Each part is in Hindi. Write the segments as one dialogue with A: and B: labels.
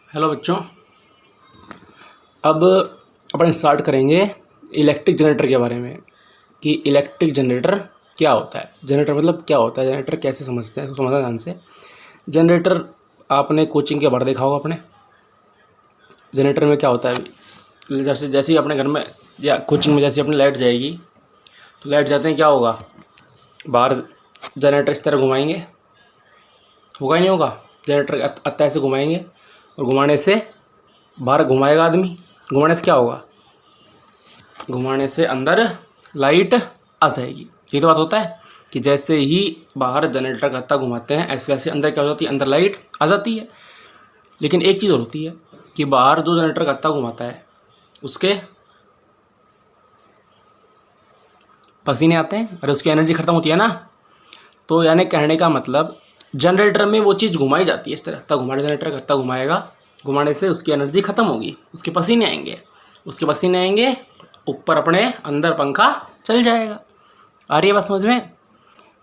A: हेलो बच्चों। अब अपन स्टार्ट करेंगे इलेक्ट्रिक जनरेटर के बारे में कि इलेक्ट्रिक जनरेटर क्या होता है। जनरेटर मतलब क्या होता है, जनरेटर कैसे समझते हैं, इसको समझना ध्यान से। जनरेटर आपने कोचिंग के बाहर देखा होगा अपने। जनरेटर में क्या होता है, जैसे ही अपने घर में या कोचिंग में जैसे अपनी लाइट जाएगी तो लाइट जाते ही क्या होगा, बाहर जनरेटर इस तरह घुमाएंगे, होगा ही नहीं होगा। जनरेटर अत्ता ऐसे घुमाएंगे और घुमाने से बाहर घुमाएगा आदमी, घुमाने से क्या होगा, घुमाने से अंदर लाइट आ जाएगी। ये तो बात होता है कि जैसे ही बाहर जनरेटर का अत्ता घुमाते हैं ऐसे वैसे अंदर क्या हो जाती है, अंदर लाइट आ जाती है। लेकिन एक चीज़ और होती है कि बाहर जो जनरेटर का अत्ता घुमाता है उसके पसीने आते हैं और उसकी एनर्जी ख़त्म होती है ना। तो यानी कहने का मतलब जनरेटर में वो चीज़ घुमाई जाती है इस तरह, तब घुमाने जनरेटर का अत्ता घुमाएगा, घुमाने से उसकी एनर्जी ख़त्म होगी, उसके पसीने आएंगे, उसके पसीने आएंगे, ऊपर अपने अंदर पंखा चल जाएगा। आ रही है बात समझ में।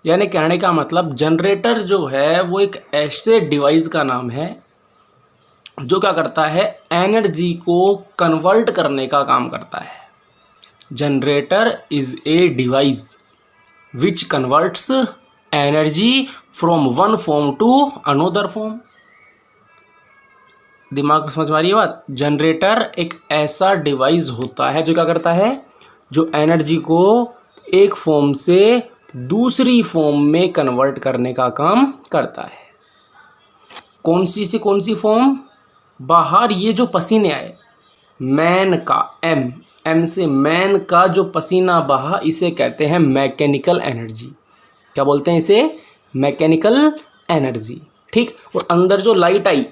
A: यानी कहने का मतलब जनरेटर जो है वो एक ऐसे डिवाइस का नाम है जो क्या करता है, एनर्जी को कन्वर्ट करने का काम करता है। Generator is a device which converts energy from one form to another form. दिमाग में समझ में आ रही है बात। जनरेटर एक ऐसा डिवाइस होता है जो क्या करता है, जो एनर्जी को एक फॉर्म से दूसरी फॉर्म में कन्वर्ट करने का काम करता है। कौन सी फॉर्म, बाहर ये जो पसीने आए, मैन का एम से मैन का जो पसीना बहा, इसे कहते हैं मैकेनिकल एनर्जी। क्या बोलते हैं इसे, मैकेनिकल एनर्जी। ठीक। और अंदर जो लाइट आई,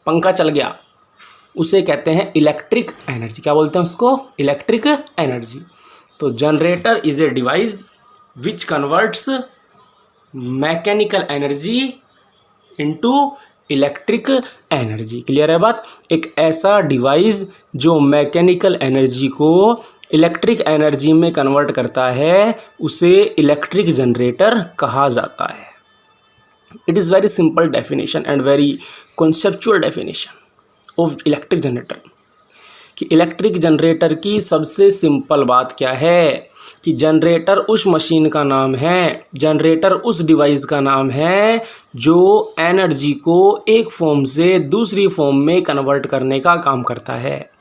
A: पंखा चल गया, उसे कहते हैं इलेक्ट्रिक एनर्जी। क्या बोलते हैं उसको, इलेक्ट्रिक एनर्जी। तो generator is a device which converts mechanical energy into electric energy. Clear है बात। एक ऐसा डिवाइस जो मैकेनिकल एनर्जी को इलेक्ट्रिक एनर्जी में कन्वर्ट करता है उसे इलेक्ट्रिक जनरेटर कहा जाता है। It is very simple definition and very conceptual definition of electric generator. कि इलेक्ट्रिक जनरेटर की सबसे सिंपल बात क्या है कि जनरेटर उस मशीन का नाम है, जनरेटर उस डिवाइस का नाम है जो एनर्जी को एक फॉर्म से दूसरी फॉर्म में कन्वर्ट करने का काम करता है।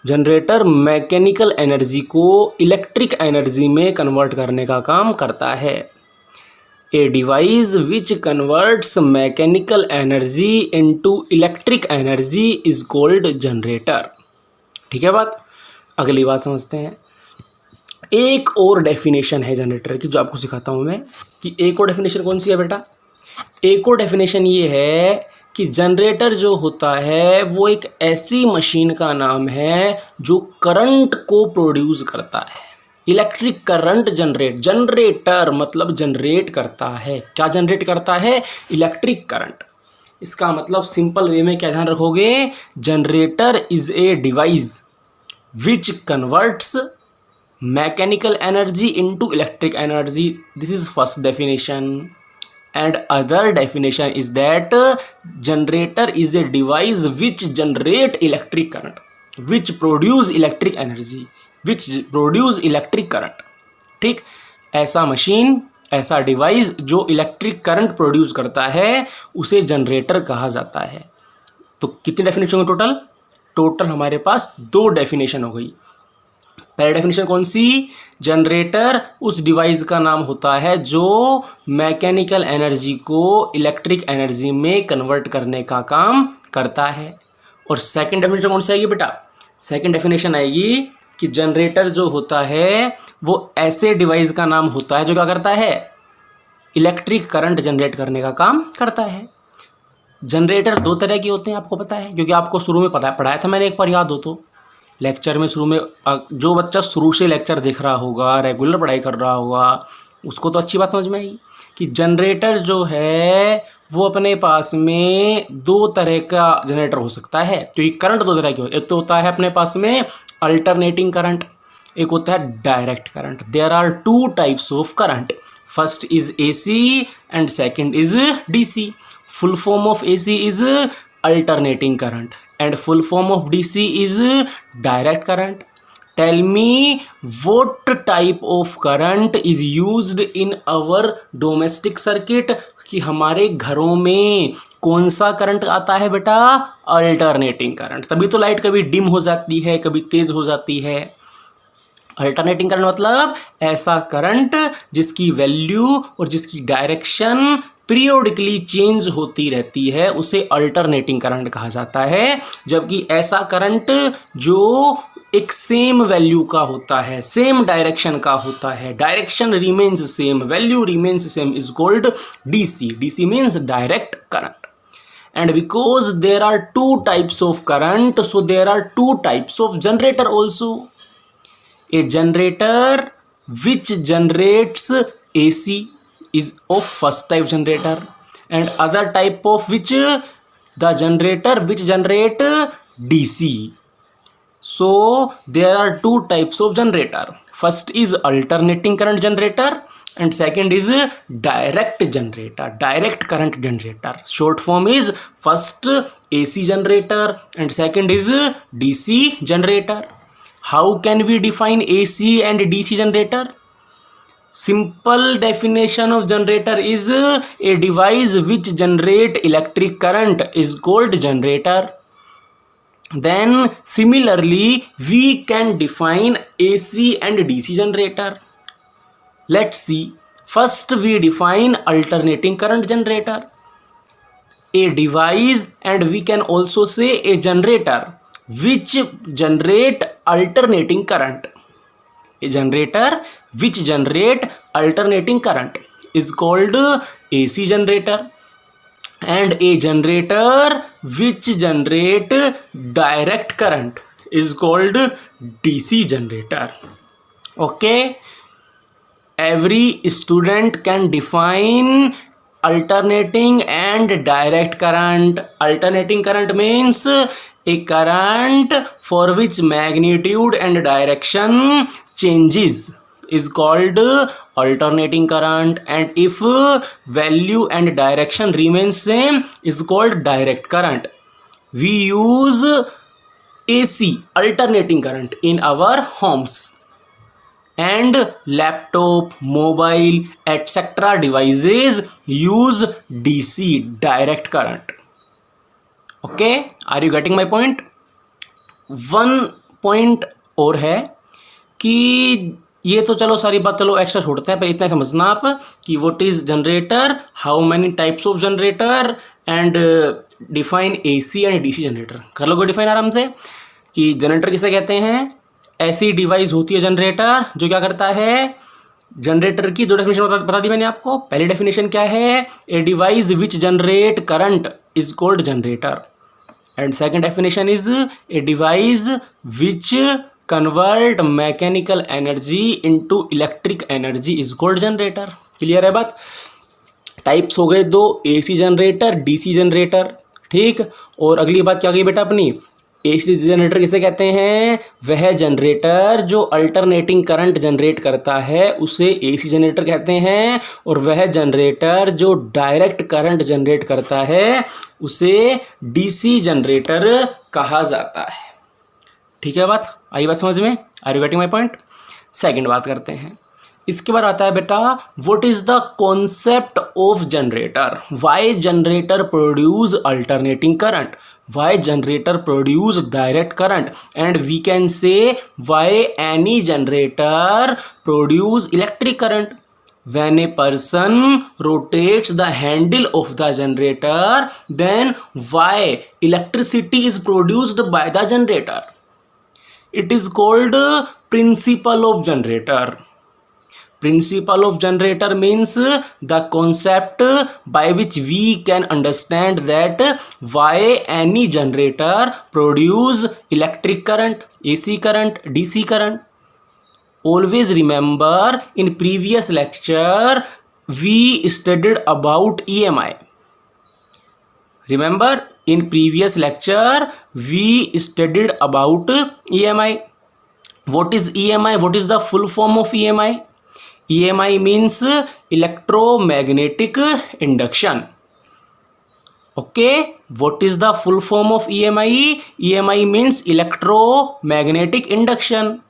A: जनरेटर मैकेनिकल एनर्जी को इलेक्ट्रिक एनर्जी में कन्वर्ट करने का काम करता है। A device which converts mechanical energy into electric energy is called generator. ठीक है बात। अगली बात समझते हैं। एक और डेफिनेशन है जनरेटर की जो आपको सिखाता हूँ मैं, कि एक और डेफिनेशन कौन सी है बेटा। एक और डेफिनेशन ये है कि जनरेटर जो होता है वो एक ऐसी मशीन का नाम है जो करंट को प्रोड्यूस करता है। इलेक्ट्रिक करंट जनरेटर मतलब जनरेट करता है। क्या जनरेट करता है, इलेक्ट्रिक करंट। इसका मतलब सिंपल वे में क्या ध्यान रखोगे, generator is a device which converts mechanical energy into electric energy. This is first definition. And other definition is that generator is a device which generate electric current, which produce electric energy, which produce electric current। ठीक। ऐसा मशीन, ऐसा डिवाइस जो इलेक्ट्रिक करंट प्रोड्यूस करता है उसे जनरेटर कहा जाता है। तो कितनी डेफिनेशन हो टोटल, टोटल हमारे पास 2 डेफिनेशन हो गई। पहली डेफिनेशन कौन सी, जनरेटर उस डिवाइस का नाम होता है जो मैकेनिकल एनर्जी को इलेक्ट्रिक एनर्जी में कन्वर्ट करने का काम करता है। और सेकंड डेफिनेशन कौन सी आएगी बेटा, सेकंड डेफिनेशन आएगी कि जनरेटर जो होता है वो ऐसे डिवाइस का नाम होता है जो क्या करता है, इलेक्ट्रिक करंट जनरेट करने का काम करता है। जनरेटर 2 तरह के होते हैं, आपको पता है, क्योंकि आपको शुरू में पढ़ाया था मैंने एक बार, याद हो तो लेक्चर में। शुरू में जो बच्चा शुरू से लेक्चर देख रहा होगा, रेगुलर पढ़ाई कर रहा होगा, उसको तो अच्छी बात समझ में आई कि जनरेटर जो है वो अपने पास में 2 तरह का जनरेटर हो सकता है। तो ये करंट 2 तरह के होते हैं। एक तो होता है अपने पास में अल्टरनेटिंग करंट, एक होता है direct current. There are 2 types of current, first is AC and second is DC। Full form of AC is alternating current, and full form of DC is direct current. Tell me what type of current is used in our domestic circuit, कि हमारे घरों में कौन सा करंट आता है बेटा? Alternating current. तभी तो लाइट कभी डिम हो जाती है, कभी तेज हो जाती है। अल्टरनेटिंग करंट मतलब ऐसा करंट जिसकी वैल्यू और जिसकी डायरेक्शन पीरियोडिकली चेंज होती रहती है, उसे अल्टरनेटिंग करंट कहा जाता है। जबकि ऐसा करंट जो एक सेम वैल्यू का होता है, सेम डायरेक्शन का होता है, direction remains same, value remains same, is called DC. DC means direct current. And because there are two types of current, so there are two types of generator also. A generator which generates AC is of first type generator, and other type of which the generator which generate DC. So there are two types of generator. First is alternating current generator and second is direct generator, direct current generator. Short form is first AC generator and second is DC generator. How can we define AC and DC generator? Simple definition of generator is a device which generate electric current is called generator. Then similarly we can define AC and DC generator. Let's see. First we define alternating current generator. A device, and we can also say a generator which generate alternating current. A generator which generate alternating current is called AC generator, and a generator which generate direct current is called DC generator. Okay, every student can define alternating and direct current. Alternating current means a current for which magnitude and direction changes is called alternating current, and if value and direction remains same is called direct current. We use AC, alternating current, in our homes, and laptop, mobile, etc. devices use DC, direct current. Okay, are you getting my point? One point और है कि ये तो चलो सारी बात चलो एक्स्ट्रा छोड़ते हैं, पर इतना समझना आप कि what is generator, how many types of generator, and define AC and DC generator. कर लोगे डिफाइन आराम से कि जनरेटर किसे कहते हैं? ऐसी डिवाइस होती है जनरेटर जो क्या करता है। जनरेटर की दो डेफिनेशन बता दी मैंने आपको। पहली डेफिनेशन क्या है? A device which generate current is called generator, and second definition is a device which convert mechanical energy into electric energy is called generator. Clear है बात? टाइप्स हो गए दो, एसी जनरेटर, डीसी जनरेटर। ठीक, और अगली बात क्या गई बेटा अपनी? एसी जनरेटर किसे कहते हैं? वह जनरेटर जो अल्टरनेटिंग करंट जनरेट करता है उसे एसी जनरेटर कहते हैं, और वह जनरेटर जो डायरेक्ट करंट जनरेट करता है उसे डीसी जनरेटर कहा जाता है। ठीक है बात? आई बात समझ में? Are you getting my point? Second बात करते हैं। इसके बाद आता है बेटा what is the concept of generator. Why generator produce alternating current, why generator produce direct current, and we can say why any generator produce electric current. When a person rotates the handle of the generator, then why electricity is produced by the generator? It is called principle of generator. Principle of generator means the concept by which we can understand that why any generator produce electric current, AC current, DC current. Always remember, in previous lecture we studied about EMI. Remember, in previous lecture we studied about EMI. What is EMI? What is the full form of EMI? EMI means electromagnetic induction. Okay, what is the full form of EMI? EMI means electromagnetic induction.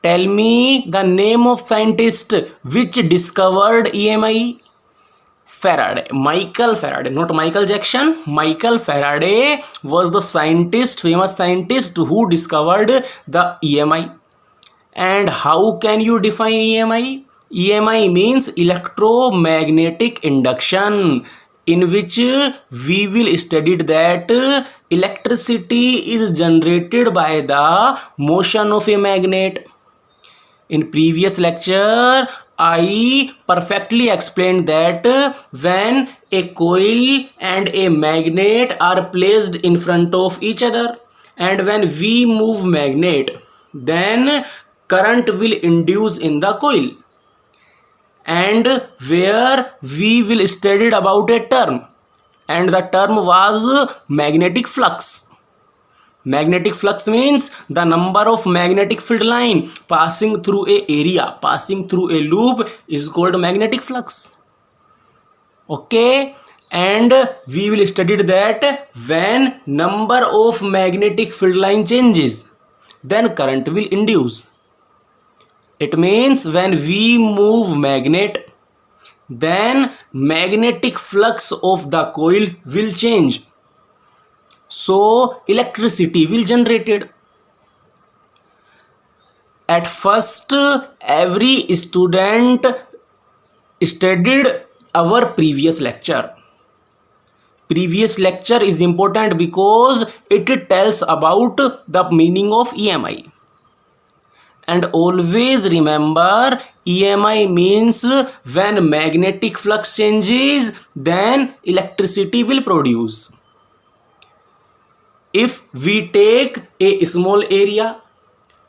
A: Tell me the name of scientist which discovered EMI. Faraday, Michael Faraday, not Michael Jackson. Michael Faraday was the scientist, famous scientist who discovered the EMI. And how can you define EMI? EMI means electromagnetic induction, in which we will study that electricity is generated by the motion of a magnet. In previous lecture, I perfectly explained that when a coil and a magnet are placed in front of each other, and when we move magnet, then current will induce in the coil, and where we will study about a term, and the term was magnetic flux. Magnetic flux means the number of magnetic field line passing through a area, passing through a loop is called magnetic flux. Okay, and we will study that when number of magnetic field line changes, then current will induce. It means when we move magnet, then magnetic flux of the coil will change, so electricity will generated. At first, every student studied our previous lecture. Previous lecture is important because it tells about the meaning of EMI. And always remember, EMI means when magnetic flux changes, then electricity will produce. If we take a small area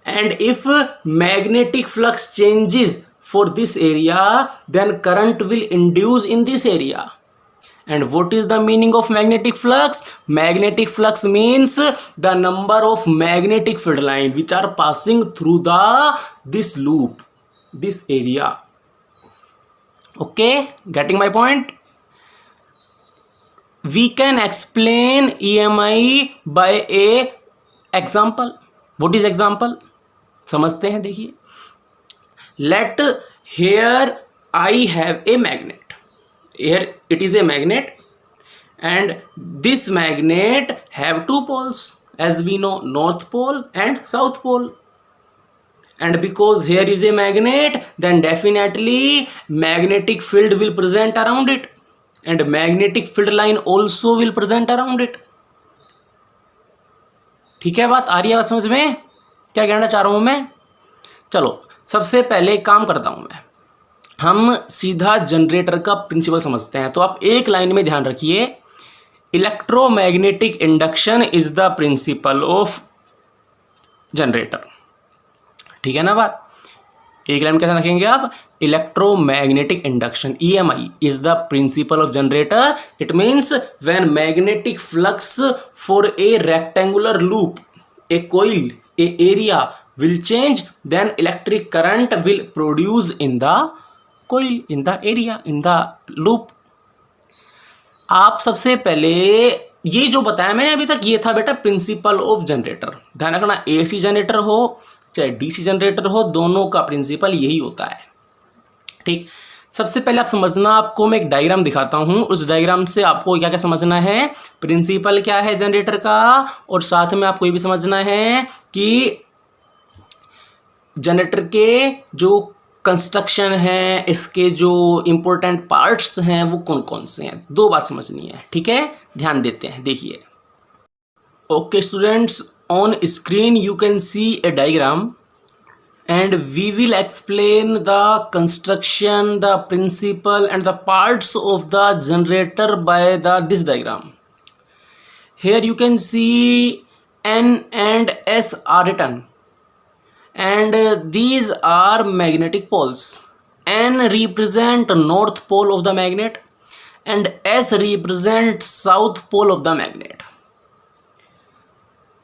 A: and if magnetic flux changes for this area, then current will induce in this area. And what is the meaning of magnetic flux? Magnetic flux means the number of magnetic field line which are passing through this loop, this area. Okay, getting my point? We can explain EMI by a example. What is example? समझते हैं, देखिए. Let here I have a magnet. Here it is a magnet, and this magnet have two poles, as we know, north pole and south pole. And because here is a magnet, then definitely magnetic field will present around it, and magnetic field line also will present around it. ठीक है, बात आ रही है? बात समझ में क्या कहना चाह रहा हूं मैं? चलो, सबसे पहले एक काम करता हूं मैं, हम सीधा जनरेटर का प्रिंसिपल समझते हैं. तो आप एक लाइन में ध्यान रखिए, electromagnetic induction is the principle of generator. ठीक है ना बात? एक लाइन कैसे रखेंगे आप? Electromagnetic induction, EMI is the principle of generator. It means when magnetic flux for a rectangular loop, a coil, a area will change, then electric current will produce in the coil, in the area, in the loop. आप सबसे पहले ये जो बताया मैंने अभी तक, ये था बेटा प्रिंसिपल ऑफ जनरेटर. ध्यान रखना, AC जनरेटर हो चाहे DC जनरेटर हो, दोनों का प्रिंसिपल यही होता है. ठीक, सबसे पहले आप समझना, आपको मैं एक डायग्राम दिखाता हूं. उस डायग्राम से आपको क्या क्या समझना है, प्रिंसिपल क्या है जनरेटर का, और साथ में आपको ये भी समझना है कि जनरेटर के जो कंस्ट्रक्शन है, इसके जो इम्पोर्टेंट पार्ट्स हैं वो कौन कौन से हैं. दो बात समझनी है. ठीक है, ध्यान देते हैं, देखिए. Okay students, on screen you can see A diagram and we will explain the construction, the principle and the parts of the generator by this diagram. Here you can see N and S are written, and these are magnetic poles. N represent north pole of the magnet and S represent south pole of the magnet.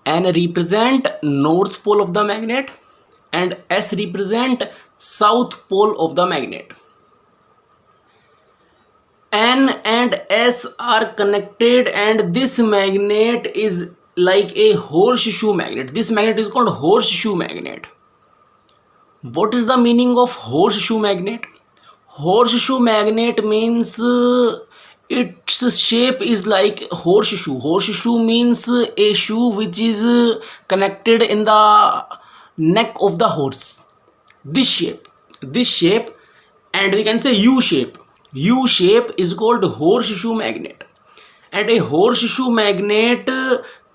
A: N represent north pole of the magnet and S represent south pole of the magnet. N and S are connected, and this magnet is like a horseshoe magnet. This magnet is called horseshoe magnet. What is the meaning of horseshoe magnet? Horseshoe magnet means its shape is like horseshoe. Horseshoe means a shoe which is connected in the neck of the horse. This shape, and we can say U shape. U shape is called horseshoe magnet. And a horseshoe magnet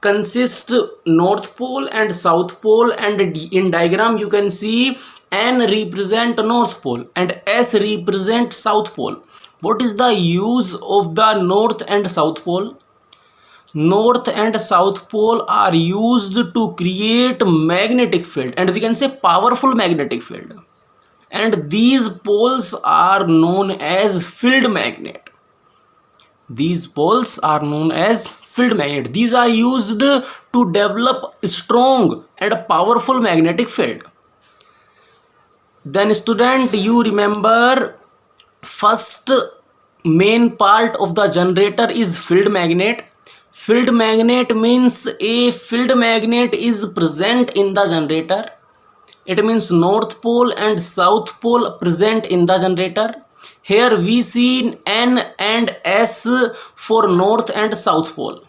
A: consists north pole and south pole, and in diagram you can see N represent north pole and S represent south pole. What is the use of the north and south pole? North and south pole are used to create magnetic field, and we can say powerful magnetic field, and these poles are known as field magnet. These poles are known as field magnet. These are used to develop strong and powerful magnetic field. Then student, you remember first main part of the generator is field magnet. Field magnet means a field magnet is present in the generator. It means north pole and south pole present in the generator. Here we see N and S for north and south pole,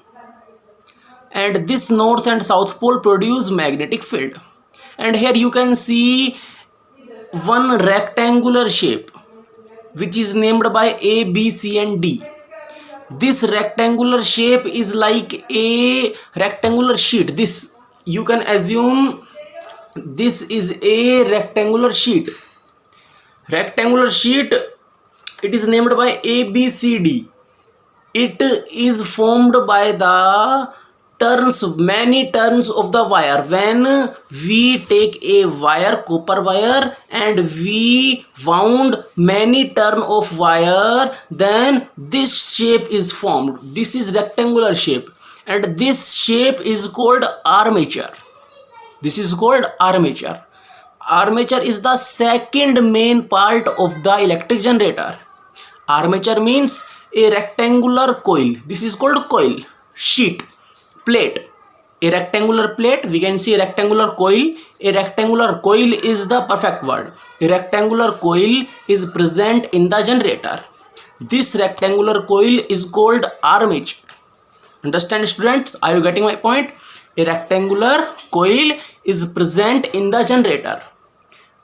A: and this north and south pole produce magnetic field. And here you can see one rectangular shape which is named by A, B, C and D. This rectangular shape is like a rectangular sheet. This you can assume this is a rectangular sheet. Rectangular sheet, it is named by A, B, C, D. It is formed by the many turns of the wire. When we take a wire, copper wire, and we wound many turn of wire, then this shape is formed. This is rectangular shape, and this shape is called armature. This is called armature. Armature is the second main part of the electric generator. Armature means a rectangular coil. This is called coil. Sheet, plate, a rectangular plate. We can see a rectangular coil. A rectangular coil is the perfect word. A rectangular coil is present in the generator. This rectangular coil is called armature. Understand, students? Are you getting my point? A rectangular coil is present in the generator.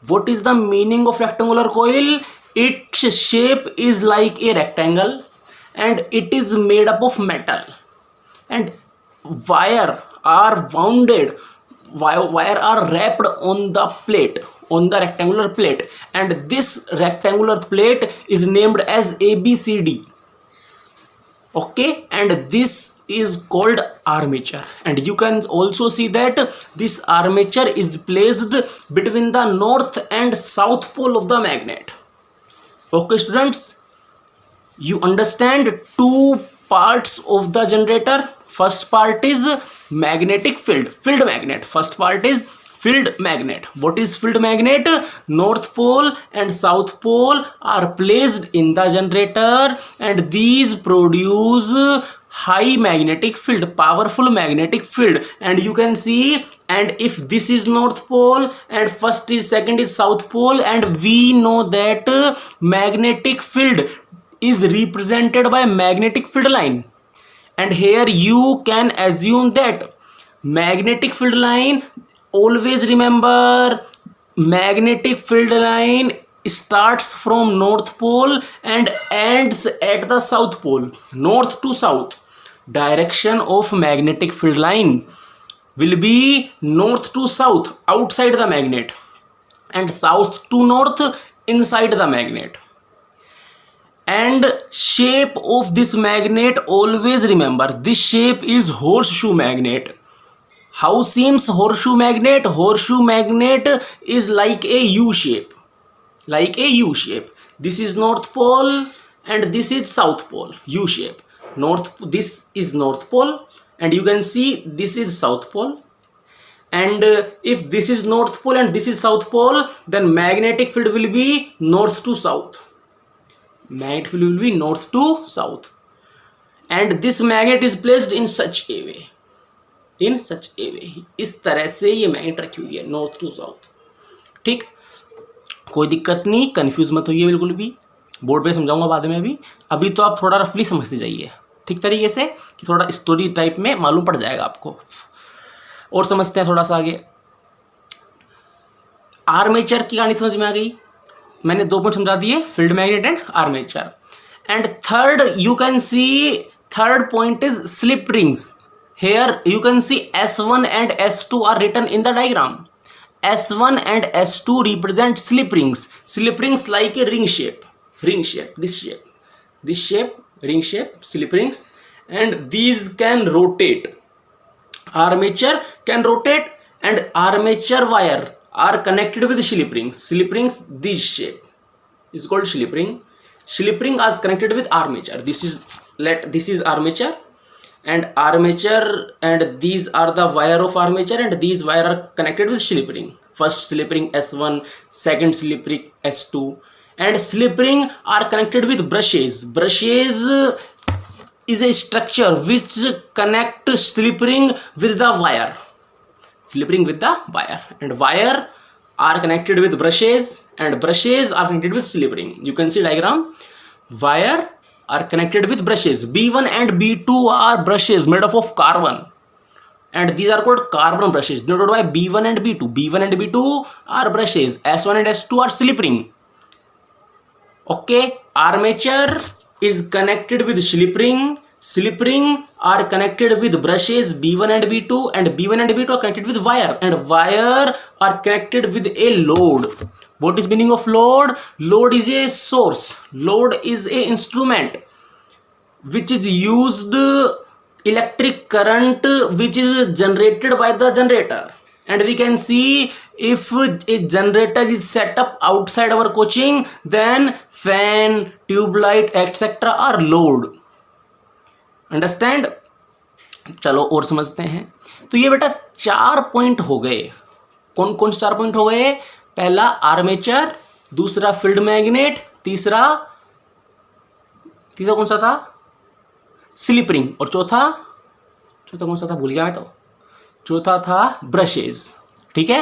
A: What is the meaning of rectangular coil? Its shape is like a rectangle, and it is made up of metal, and wire are wounded, wire are wrapped on the plate, on the rectangular plate, and this rectangular plate is named as ABCD. Okay, and this is called armature. And you can also see that this armature is placed between the north and south pole of the magnet. Okay, students, you understand two parts of the generator. First part is magnetic field, field magnet. First part is field magnet. What is field magnet? North pole and south pole are placed in the generator, and these produce high magnetic field, powerful magnetic field. And you can see, and if this is north pole and second is south pole, and we know that magnetic field is represented by magnetic field line. And here you can assume that magnetic field line, always remember, magnetic field line starts from north pole and ends at the south pole. North to south direction of magnetic field line will be north to south outside the magnet, and south to north inside the magnet. And shape of this magnet, always remember, this shape is horseshoe magnet. How seems horseshoe magnet? Horseshoe magnet is like a U shape, like a U shape. This is north pole and this is south pole. U shape. This is north pole, and you can see this is south pole. And if this is north pole and this is south pole, then magnetic field will be north to south. magnetic field will be north to south, and this magnet is placed in such a way, इस तरह से ये मैग्नेट रखी हुई है नॉर्थ टू साउथ। ठीक, कोई दिक्कत नहीं, कंफ्यूज मत होइए बिल्कुल भी, बोर्ड पे समझाऊंगा बाद में। अभी तो आप थोड़ा रफली समझते जाइए ठीक तरीके से, कि थोड़ा स्टोरी टाइप में मालूम पड़ जाएगा आपको। और समझते हैं थोड़ा सा आगे। आर्मेचर की कहानी समझ में आ गई, मैंने 2 पॉइंट समझा दिए, field magnet and armature. And third, you can see, third point is slip rings. Here you can see S1 and S2 are written in the diagram. S1 and S2 represent slip rings. Slip rings like a ring shape, this shape, ring shape, slip rings, and these can rotate. Armature can rotate, and armature wire are connected with slip rings. Slip rings, this shape is called slip ring. Slip ring is connected with armature. This is armature. And armature, and these are the wire of armature, and these wire are connected with slip ring. First slip ring S1, second slip ring S2, and slip ring are connected with brushes. Brushes is a structure which connect slip ring with the wire. Slip ring with the wire, and wire are connected with brushes, and brushes are connected with slip ring. You can see diagram. Wire are connected with brushes. B1 and B2 are brushes made up of carbon, and these are called carbon brushes, denoted by B1 and B2. B1 and B2 are brushes. S1 and S2 are slip ring. Okay, armature is connected with slip ring. Slip ring are connected with brushes B1 and B2, and B1 and B2 are connected with wire, and wire are connected with a load. What is meaning of load? Load is a source. Load is a instrument which is used electric current which is generated by the generator. And we can see if a generator is set up outside our coaching, then fan, tube light, etc. are load. Understand? चलो और समझते हैं। तो ये बेटा 4 पॉइंट हो गए। कौन कौन 4 पॉइंट हो गए? पहला आर्मेचर, दूसरा फील्ड मैग्नेट, तीसरा कौन सा था? स्लिप रिंग, और चौथा कौन सा था? भूल गया मैं तो। चौथा था ब्रशेज। ठीक है।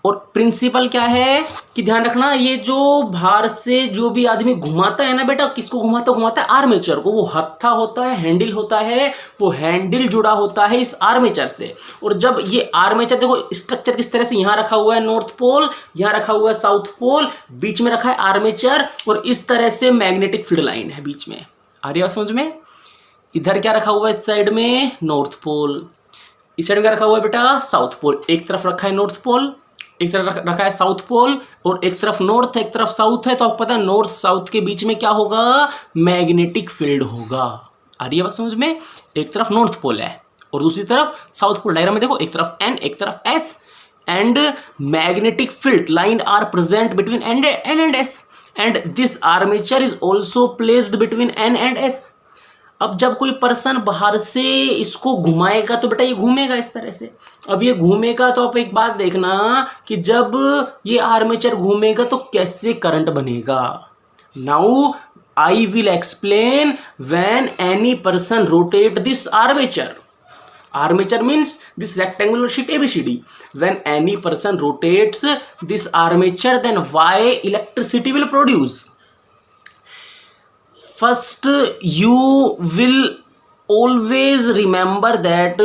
A: और प्रिंसिपल क्या है कि ध्यान रखना, ये जो बाहर से जो भी आदमी घुमाता है ना बेटा, किसको घुमाता है? आर्मेचर को। वो हत्था होता है, हैंडल होता है, वो हैंडल जुड़ा होता है इस आर्मेचर से। और जब ये आर्मेचर, देखो स्ट्रक्चर किस तरह से, यहां रखा हुआ है नॉर्थ पोल, यहां रखा हुआ है साउथ पोल, बीच में रखा है आर्मेचर, और इस तरह से मैग्नेटिक फील्ड लाइन है बीच में। आ रही है समझ में? इधर क्या रखा हुआ है? इस साइड में नॉर्थ पोल, इस साइड में क्या रखा हुआ है बेटा? South pole. एक तरफ रखा है नॉर्थ पोल, एक तरफ रखा है साउथ पोल, और एक तरफ नॉर्थ, एक तरफ साउथ है। तो आपको पता है नॉर्थ साउथ के बीच में क्या होगा? मैग्नेटिक फील्ड होगा। आ रही है बात समझ में? एक तरफ नॉर्थ पोल है और दूसरी तरफ साउथ पोल। डायग्राम में देखो, एक तरफ N, एक तरफ S, and magnetic field line are present between N and S, and this armature is also placed between N and S। अब जब कोई पर्सन बाहर से इसको घुमाएगा तो बेटा ये घूमेगा इस तरह से। अब ये घूमेगा तो आप एक बात देखना कि जब ये आर्मेचर घूमेगा तो कैसे करंट बनेगा। Now I will explain when any person rotate this armature. Armature means this rectangular sheet ABCD. When any person rotates this armature, then why electricity will produce? First, you will always remember that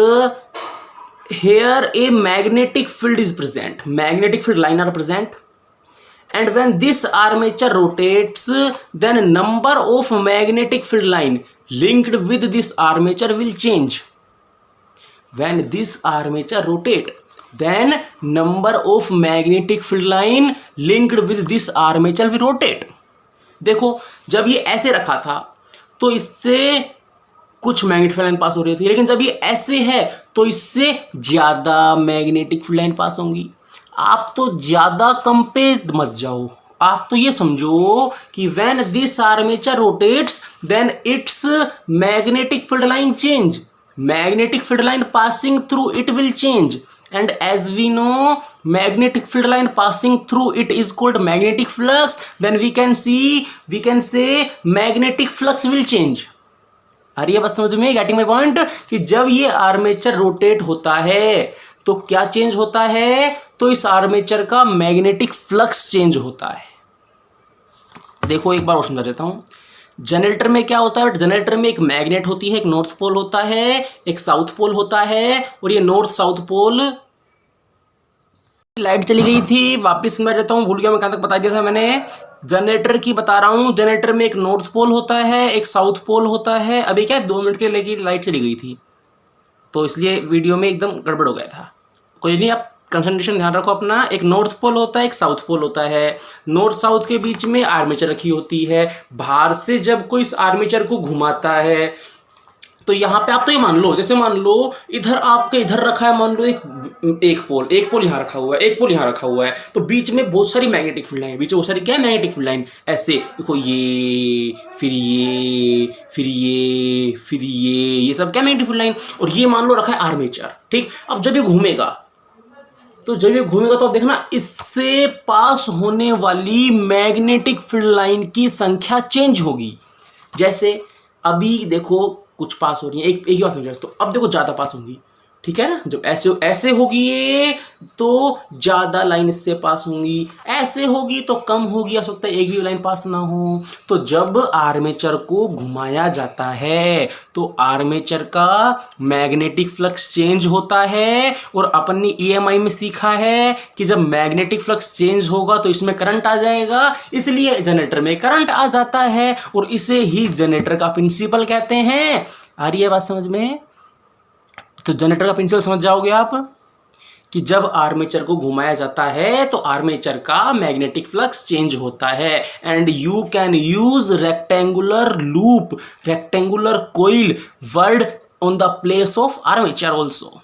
A: here a magnetic field is present. Magnetic field line are present. And when this armature rotates, then number of magnetic field line linked with this armature will change. When this armature rotate, then number of magnetic field line linked with this armature will rotate. देखो जब ये ऐसे रखा था तो इससे कुछ मैग्नेटिक फील्ड लाइन पास हो रही थी, लेकिन जब ये ऐसे है तो इससे ज्यादा मैग्नेटिक फील्ड लाइन पास होंगी। आप तो ज्यादा कम पे मत जाओ, आप तो ये समझो कि when this armature rotates then its magnetic field line change, magnetic field line passing through it will change. and as we know magnetic field line passing through it is called magnetic flux, then we can say magnetic flux will change. आ रही है बस समझ में, गेटिंग माय पॉइंट, कि जब ये आर्मेचर रोटेट होता है तो क्या चेंज होता है, तो इस आर्मेचर का मैग्नेटिक फ्लक्स चेंज होता है. देखो एक बार और समझा देता हूं. जनरेटर में क्या होता है, जनरेटर में एक मैग्नेट होती है, एक नॉर्थ पोल होता है, एक साउथ पोल होता है, और ये नॉर्थ साउथ पोल. लाइट चली गई थी, वापस समझा देता हूं, भूल गया मैं कहां तक बता दिया था मैंने. जनरेटर की बता रहा हूं. जनरेटर में एक नॉर्थ पोल होता है, एक साउथ पोल होता है. अभी क्या 2 मिनट के लिए लेके लाइट चली गई थी, तो इसलिए वीडियो में एकदम गड़बड़ हो गया था. कोई नहीं, आप कंसंट्रेशन ध्यान रखो अपना. एक नॉर्थ पोल होता है, एक साउथ पोल होता है. नॉर्थ साउथ के बीच में आर्मेचर रखी होती है. बाहर से जब कोई इस आर्मेचर को घुमाता है तो यहाँ पे आप तो ये मान लो, जैसे मान लो इधर आपके इधर रखा है, मान लो एक पोल यहाँ रखा हुआ है, एक पोल यहाँ रखा हुआ है, तो बीच में बहुत सारी मैग्नेटिक फील्ड लाइन, बीच में बहुत सारी क्या है मैग्नेटिक फील्ड लाइन. ऐसे देखो, ये फिर ये फिर ये फिर ये सब क्या मैग्नेटिक फील्ड लाइन. और ये मान लो रखा है आर्मेचर. ठीक, अब जब ये घूमेगा तो आप देखना इससे पास होने वाली मैग्नेटिक फील्ड लाइन की संख्या चेंज होगी. जैसे अभी देखो कुछ पास हो रही है, एक ही पास हो रही है, तो अब देखो ज़्यादा पास होंगी. ठीक है ना, जब ऐसे होगी ये तो ज़्यादा लाइन इससे पास होंगी, ऐसे होगी तो कम होगी, हो सकता है एक भी लाइन पास ना हो. तो जब आर्मेचर को घुमाया जाता है तो आर्मेचर का मैग्नेटिक फ्लक्स चेंज होता है. और अपन ने EMI में सीखा है कि जब मैग्नेटिक फ्लक्स चेंज होगा तो इसमें करंट आ जाएगा, इसलिए जनरेटर में करंट आ जाता है, और इसे ही जनरेटर का प्रिंसिपल कहते हैं. आ रही है बात समझ में? तो जनरेटर का प्रिंसिपल समझ जाओगे आप कि जब आर्मेचर को घुमाया जाता है तो आर्मेचर का मैग्नेटिक फ्लक्स चेंज होता है. And you can use rectangular loop, rectangular coil word on the place of armature also.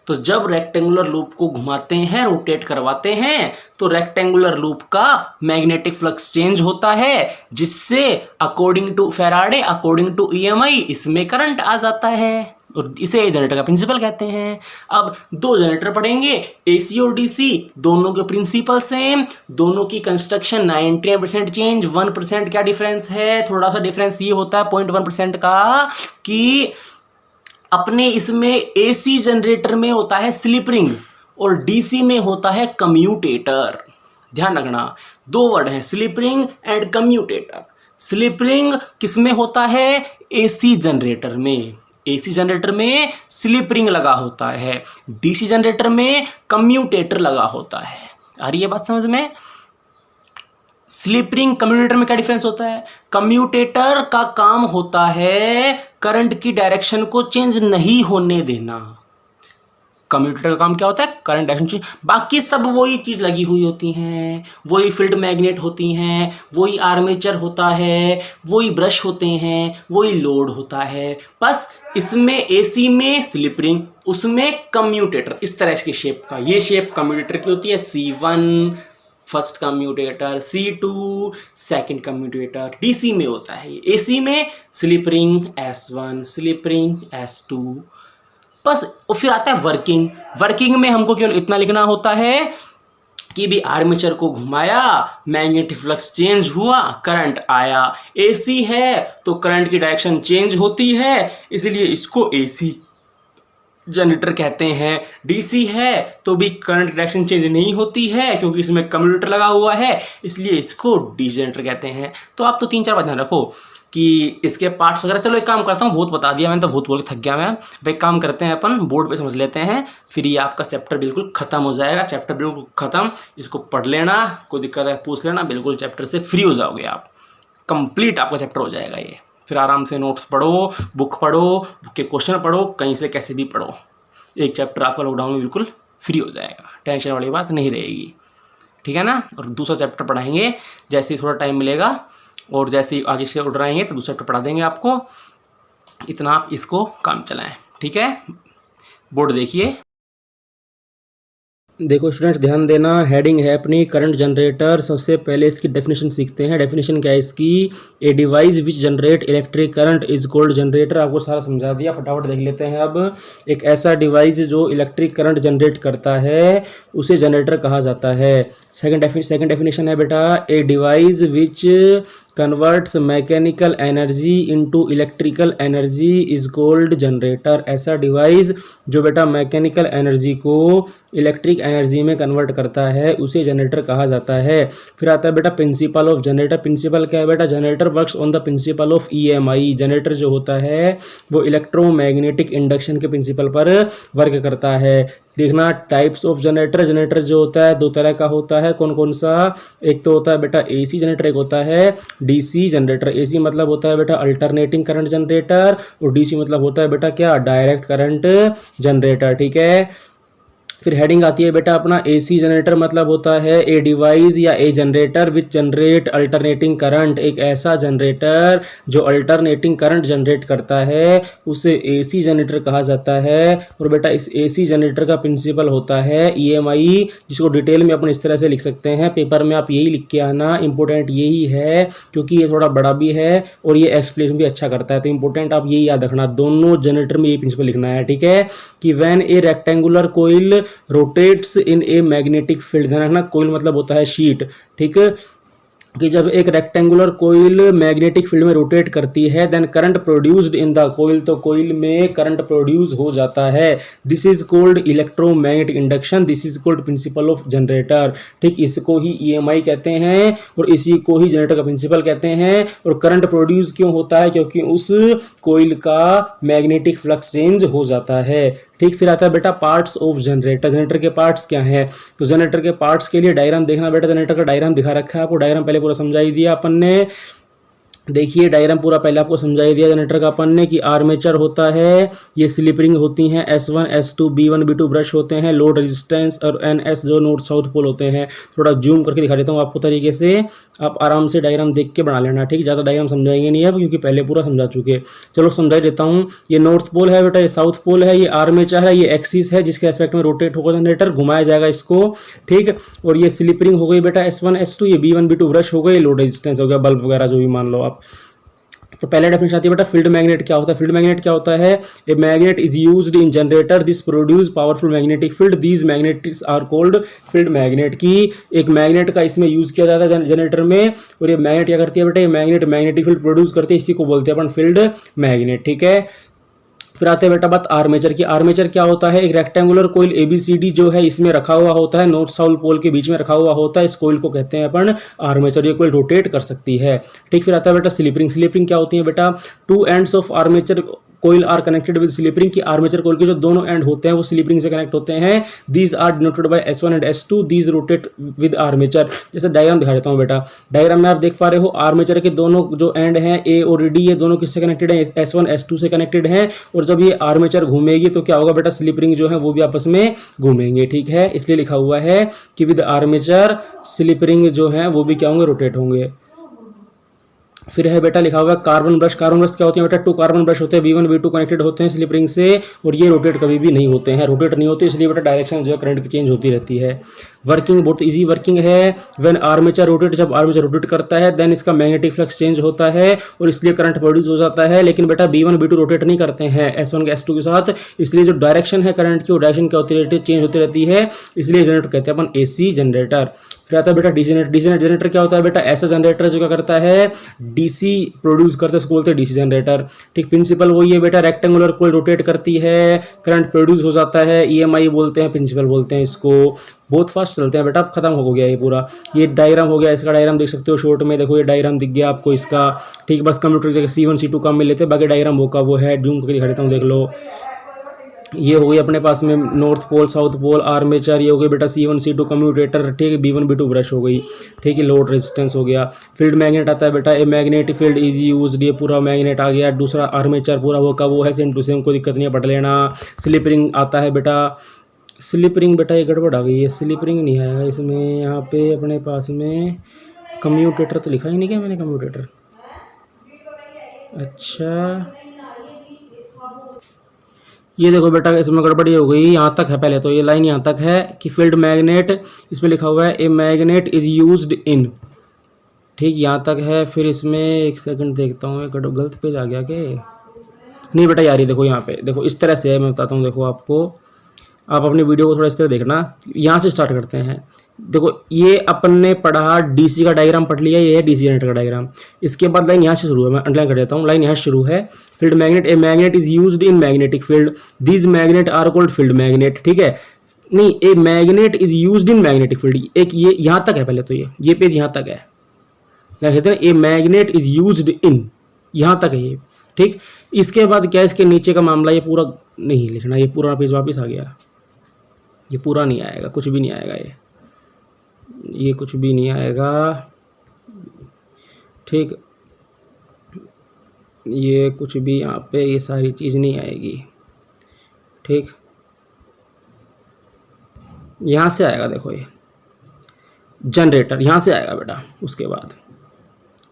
A: तो जब रेक्टेंगुलर लूप को घुमाते हैं, रोटेट करवाते हैं, तो रेक्टेंगुलर लूप का मैग्नेटिक फ्लक्स चेंज होता है, जिससे according to Faraday, according to EMI इसमें करंट आ जाता है, और इसे जनरेटर का प्रिंसिपल कहते हैं. अब 2 जनरेटर पढ़ेंगे, AC और DC, दोनों के प्रिंसिपल सेम, दोनों की कंस्ट्रक्शन 99% चेंज, 1% क्या डिफरेंस है, थोड़ा सा डिफरेंस ये होता है 0.1% का, कि अपने इसमें AC जनरेटर में होता है स्लिप रिंग और DC में होता है कम्यूटेटर. ध्यान रखना, 2 वर्ड हैं, slip ring and commutator. Slip ring किस में होता है, AC जनरेटर में. AC जनरेटर में स्लिप रिंग लगा होता है, DC जनरेटर में कम्यूटेटर लगा होता है. आ रही है बात समझ में? स्लिप रिंग कम्यूटेटर में क्या डिफरेंस होता है, कम्यूटेटर का काम होता है करंट की डायरेक्शन को चेंज नहीं होने देना. कम्यूटेटर का काम क्या होता है, करंट डायरेक्शन चेंज. बाकी सब वही चीज़ लगी हुई होती हैं, वही फील्ड मैग्नेट होती हैं, वही आर्मेचर होता है, वही ब्रश होते हैं, वही लोड होता है. बस इसमें AC में स्लिप रिंग, उसमें कम्यूटेटर, इस तरह की शेप का. ये शेप कम्यूटेटर की होती है, C1 first commutator, C2 second commutator. DC में होता है ये, AC में slip ring S1, slip ring S2. बस. और फिर आता है वर्किंग. वर्किंग में हमको केवल इतना लिखना होता है कि भी आर्मेचर को घुमाया, मैग्नेटिक फ्लक्स चेंज हुआ, करंट आया. AC है तो करंट की डायरेक्शन चेंज होती है, इसलिए इसको AC जनरेटर कहते हैं. DC है तो भी करंट डायरेक्शन चेंज नहीं होती है क्योंकि इसमें कम्यूटेटर लगा हुआ है, इसलिए इसको DC जनरेटर कहते हैं. तो आप तो 3-4 बात ध्यान रखो कि इसके पार्ट्स वगैरह. चलो एक काम करता हूँ, बहुत बता दिया मैंने, तो बहुत बोल के थक गया मैं. भाई काम करते हैं, अपन बोर्ड पे समझ लेते हैं, फिर ये आपका चैप्टर बिल्कुल ख़त्म हो जाएगा. चैप्टर बिल्कुल ख़त्म, इसको पढ़ लेना, कोई दिक्कत है पूछ लेना, बिल्कुल चैप्टर से फ्री हो जाओगे आप. कंप्लीट आपका चैप्टर हो जाएगा ये. फिर आराम से नोट्स पढ़ो, बुक पढ़ो, बुक के क्वेश्चन पढ़ो, कहीं से कैसे भी पढ़ो. एक चैप्टर आपका लॉकडाउन में बिल्कुल फ्री हो जाएगा, टेंशन वाली बात नहीं रहेगी. ठीक है ना. और दूसरा चैप्टर पढ़ाएंगे जैसे ही थोड़ा टाइम मिलेगा, और जैसे ही आगे से उठ रहेंगे तो दूसरा चैप्टर पढ़ा देंगे आपको. इतना आप इसको काम चलाएं. ठीक है, बोर्ड देखिए. देखो स्टूडेंट्स ध्यान देना, हेडिंग है अपनी करंट जनरेटर। सबसे पहले इसकी डेफिनेशन सीखते हैं। डेफिनेशन क्या है इसकी? ए device which generate electric current is called generator. आपको सारा समझा दिया, फटाफट देख लेते हैं। अब एक ऐसा डिवाइस जो इलेक्ट्रिक करंट जनरेट करता है उसे जनरेटर कहा जाता है। सेकंड डेफिनेशन है बेटा, ए device which converts mechanical energy into electrical energy is called generator. ऐसा डिवाइस जो बेटा मैकेनिकल एनर्जी को इलेक्ट्रिक एनर्जी में कन्वर्ट करता है उसे जनरेटर कहा जाता है। फिर आता है बेटा प्रिंसिपल ऑफ जनरेटर। प्रिंसिपल क्या है बेटा? Generator works on the principle of EMI. Generator जो होता है वो इलेक्ट्रोमैग्नेटिक इंडक्शन के प्रिंसिपल पर वर्क करता है। देखना टाइप्स ऑफ जनरेटर। जनरेटर जो होता है दो तरह का होता है। कौन कौन सा? एक तो होता है बेटा एसी जनरेटर, एक होता है डीसी जनरेटर। एसी मतलब होता है बेटा अल्टरनेटिंग करंट जनरेटर, और डीसी मतलब होता है बेटा क्या? Direct current generator. ठीक है। फिर हेडिंग आती है बेटा अपना एसी जनरेटर मतलब होता है ए डिवाइस या a generator which generate alternating current. एक ऐसा जनरेटर जो अल्टरनेटिंग करंट जनरेट करता है उसे एसी जनरेटर कहा जाता है। और बेटा इस एसी जनरेटर का प्रिंसिपल होता है ईएमआई, जिसको डिटेल में अपन इस तरह से लिख सकते हैं। पेपर में आप यही लिख के आना, इंपॉर्टेंट यही है क्योंकि ये थोड़ा बड़ा भी है और ये एक्सप्लेन भी अच्छा करता है। तो इंपॉर्टेंट आप यही याद रखना, दोनों जनरेटर में ये प्रिंसिपल लिखना है। ठीक है कि when a rectangular coil rotates in a magnetic field. ध्यान रखना, कोइल मतलब होता है शीट। ठीक है कि जब एक रेक्टेंगुलर कोइल मैग्नेटिक फील्ड में रोटेट करती है then current produced in the coil, तो कोइल में करंट प्रोड्यूस हो जाता है। This is called electromagnetic induction, this is called principle of generator. ठीक, इसको ही ईएमआई कहते हैं और इसी को ही जनरेटर का प्रिंसिपल कहते हैं। और करंट प्रोड्यूस क्यों होता है? क्योंकि उस कोइल का मैग्नेटिक फ्लक्स चेंज हो जाता है। ठीक, फिर आता है बेटा पार्ट्स ऑफ जनरेटर। जनरेटर के पार्ट्स क्या हैं? तो जनरेटर के पार्ट्स के लिए डायग्राम देखना बेटा। जनरेटर का डायग्राम दिखा रखा है आपको, डायग्राम पहले पूरा समझा ही दिया अपन ने। देखिए डायग्राम पूरा पहले आपको समझाई दिया जनरेटर का अपन ने कि आर्मेचर होता है, ये स्लिप रिंग होती हैं, S1 S2 B1 B2 brush होते हैं, लोड रेजिस्टेंस और NS जो नॉर्थ साउथ पोल होते हैं। थोड़ा जूम करके दिखा देता हूँ आपको तरीके से, आप आराम से डायग्राम देख के बना लेना। ठीक, ज़्यादा डायग्राम समझाएंगे नहीं अब क्योंकि पहले पूरा समझा चुके। चलो समझा देता हूँ। ये नॉर्थ पोल है बेटा, ये साउथ पोल है, ये आर्मेचर है, ये एक्सिस है जिसके एस्पेक्ट में रोटेट होगा जनरेटर, घुमाया जाएगा इसको। ठीक, और ये स्लिप रिंग हो गई बेटा S1 S2, ये B1 B2 ब्रश हो गए, लोड रेजिस्टेंस हो गया, बल्ब वगैरह जो भी मान लो आप। तो पहले डेफिनेशन आती है बेटा फील्ड मैग्नेट क्या होता है। फील्ड मैग्नेट क्या होता है? A magnet is used in generator, this produce powerful magnetic field, these magnetics are called field magnet. की एक मैग्नेट का इसमें यूज किया जाता है जनरेटर में, और ये मैग्नेट क्या करती है बेटा? ये मैग्नेट मैग्नेटिक फील्ड प्रोड्यूस करती है, इसी को बोलते हैं अपन फील्ड मैग्नेट। ठीक है, फिर आते हैं बेटा बात आर्मेचर की। आर्मेचर क्या होता है? एक रेक्टेंगुलर कोइल एबीसीडी जो है इसमें रखा हुआ होता है, नॉर्थ साउथ पोल के बीच में रखा हुआ होता है, इस कोइल को कहते हैं अपन आर्मेचर। ये कोइल रोटेट कर सकती है। ठीक, फिर आता है बेटा स्लिप रिंग। स्लिप रिंग क्या होती है बेटा? Two ends of armature coil are connected with slip ring, की आर्मेचर कोइल के जो दोनों एंड होते हैं वो स्लिप रिंग से कनेक्ट होते हैं। These are denoted by S1 and S2, these rotate with armature. जैसे डायग्राम दिखा देता हूं बेटा। डायग्राम में आप देख पा रहे हो आर्मेचर के दोनों जो एंड हैं A और D, ये दोनों किससे कनेक्टेड हैं? S1 S2 से कनेक्टेड हैं। और जब ये आर्मेचर घूमेगी तो क्या होगा बेटा? स्लिप रिंग जो है वो भी आपस में घूमेंगे। ठीक है, इसलिए लिखा हुआ है कि विद आर्मेचर स्लिप रिंग जो है वो भी क्या होंगे? रोटेट होंगे। फिर है बेटा लिखा हुआ है कार्बन ब्रश। कार्बन ब्रश क्या होती है बेटा? टू कार्बन ब्रश होते हैं, B1 B2 कनेक्टेड होते हैं स्लिप रिंग से, और ये रोटेट कभी भी नहीं होते हैं, रोटेट नहीं होते, इसलिए बेटा डायरेक्शन जो है करंट की चेंज होती रहती है। वर्किंग बहुत इजी वर्किंग है। व्हेन आर्मेचर रोटेट, जब आर्मेचर रोटेट करता है देन इसका मैग्नेटिक फ्लक्स चेंज होता है और इसलिए करंट प्रोड्यूस हो जाता है। लेकिन बेटा B1 B2 रोटेट नहीं करते हैं S1 के S2 के साथ, इसलिए जो डायरेक्शन है करंट की वो डायरेक्शन क्या होती रहती है? चेंज होती रहती है, इसलिए जनरेटर कहते हैं अपन AC जनरेटर। फिर आता है बेटा डीसी जनरेटर। डीसी जनरेटर क्या होता है बेटा? ऐसा जनरेटर जो क्या करता है? डीसी प्रोड्यूस करता है, इसको बोलते हैं डीसी जनरेटर। ठीक, प्रिंसिपल वही है बेटा, रेक्टेंगुलर कोइल रोटेट करती है, करंट प्रोड्यूस हो जाता है, ईएमआई बोलते हैं, प्रिंसिपल बोलते हैं इसको। बहुत फास्ट चलते हैं बेटा, अब खत्म हो गया ये पूरा। ये डायग्राम हो गया, इसका डायग्राम देख सकते हो शॉर्ट में, देखो ये डायग्राम दिख गया आपको इसका। ठीक, बस कंप्यूटर की जगह C1 C2 काम में लेते हैं, बाकी डायग्राम वो का वो है, जूम करके दिखा देता हूँ, देख लो। ये हो गई अपने पास में north pole south pole armature, ये हो गई बेटा C1 C2 कम्यूटेटर। ठीक है, B1 B2 ब्रश हो गई। ठीक है, लोड रेजिस्टेंस हो गया। फील्ड मैग्नेट आता है बेटा, ए मैग्नेटिक फील्ड इज यूज्ड, ये पूरा मैग्नेट आ गया। दूसरा आर्मेचर पूरा वो का वो है, सेम टू सेम, कोई दिक्कत नहीं है, पढ़ लेना। स्लिप रिंग आता है बेटा। स्लिप रिंग बेटा ये गड़बड़ आ गई है, स्लिप रिंग नहीं आएगा इसमें। यहाँ पे अपने पास में कम्यूटेटर तो लिखा ही नहीं क्या मैंने? कम्यूटेटर, अच्छा ये देखो बेटा इसमें गड़बड़ी हो गई, यहाँ तक है पहले तो, ये लाइन यहाँ तक है कि फील्ड मैग्नेट, इसमें लिखा हुआ है ए मैग्नेट इज यूज्ड इन, ठीक यहाँ तक है। फिर इसमें एक सेकंड देखता हूँ, एक गलत पेज आ गया कि नहीं बेटा यार, ये देखो यहाँ पे देखो इस तरह से है, मैं बताता हूँ देखो आपको, आप अपनी वीडियो को थोड़ा इस तरह देखना। यहाँ से स्टार्ट करते हैं। देखो ये अपन ने पढ़ा डीसी का डायग्राम पढ़ लिया, ये है डीसी जनरेटर का डायग्राम। इसके बाद लाइन यहाँ से शुरू है, मैं अंडरलाइन कर देता हूँ, लाइन यहाँ शुरू है। Field magnet, a magnet is used in magnetic field, these magnet are called field magnet, ठीक है। नहीं, a magnet is used in magnetic field, एक ये यहाँ तक है पहले तो, ये पेज यहाँ तक है, कहते हैं ए मैग्नेट इज यूज्ड इन, यहाँ तक है ये, ठीक। इसके बाद क्या, इसके नीचे का मामला, ये पूरा नहीं लिखना, ये पूरा पेज वापस आ गया, ये पूरा नहीं आएगा, कुछ भी नहीं आएगा, ये कुछ भी नहीं आएगा, ठीक। ये कुछ भी यहाँ पे ये सारी चीज़ नहीं आएगी, ठीक। यहाँ से आएगा, देखो ये जनरेटर यहाँ से आएगा बेटा, उसके बाद,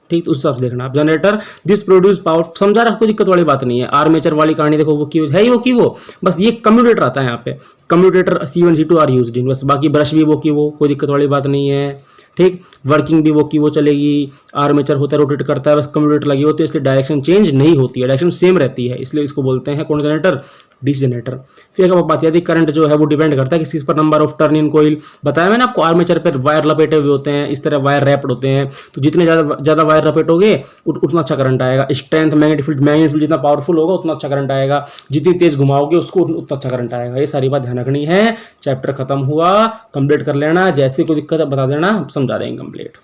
A: ठीक। तो उस हिसाब से देखना आप। जनरेटर दिस प्रोड्यूस पावर, समझा रहा, कोई दिक्कत वाली बात नहीं है। आर्मेचर वाली कहानी देखो, वो की है ही वो की वो, बस ये कम्यूटेटर आता है यहाँ पे, commutator C1 C2 are used in, बस बाकी ब्रश भी वो की वो, कोई दिक्कत वाली बात नहीं है, ठीक। वर्किंग भी वो की वो चलेगी, आर्मेचर होता है रोटेट करता है, बस कम्यूटेटर लगी होती है, इसलिए डायरेक्शन चेंज नहीं होती है, डायरेक्शन सेम रहती है, इसलिए इसको बोलते हैं कौन जनरेटर, डीसी जनरेटर। फिर एक बात याद, करंट जो है वो डिपेंड करता है किस पर, number of turn in coil, बताया मैंने आपको, आर्मेचर पर वायर लपेटे हुए होते हैं, इस तरह वायर रैप्ड होते हैं, तो जितने ज़्यादा वायर लपेटोगे उतना अच्छा करंट आएगा। स्ट्रेंथ मैग्नेटिक फील्ड जितना पावरफुल होगा उतना अच्छा करंट आएगा, जितनी तेज घुमाओगे उसको उतना अच्छा करंट आएगा। ये सारी बात ध्यान रखनी है। चैप्टर खत्म हुआ, कंप्लीट कर लेना, जैसे कोई दिक्कत है बता देना, समझा देंगे कंप्लीट।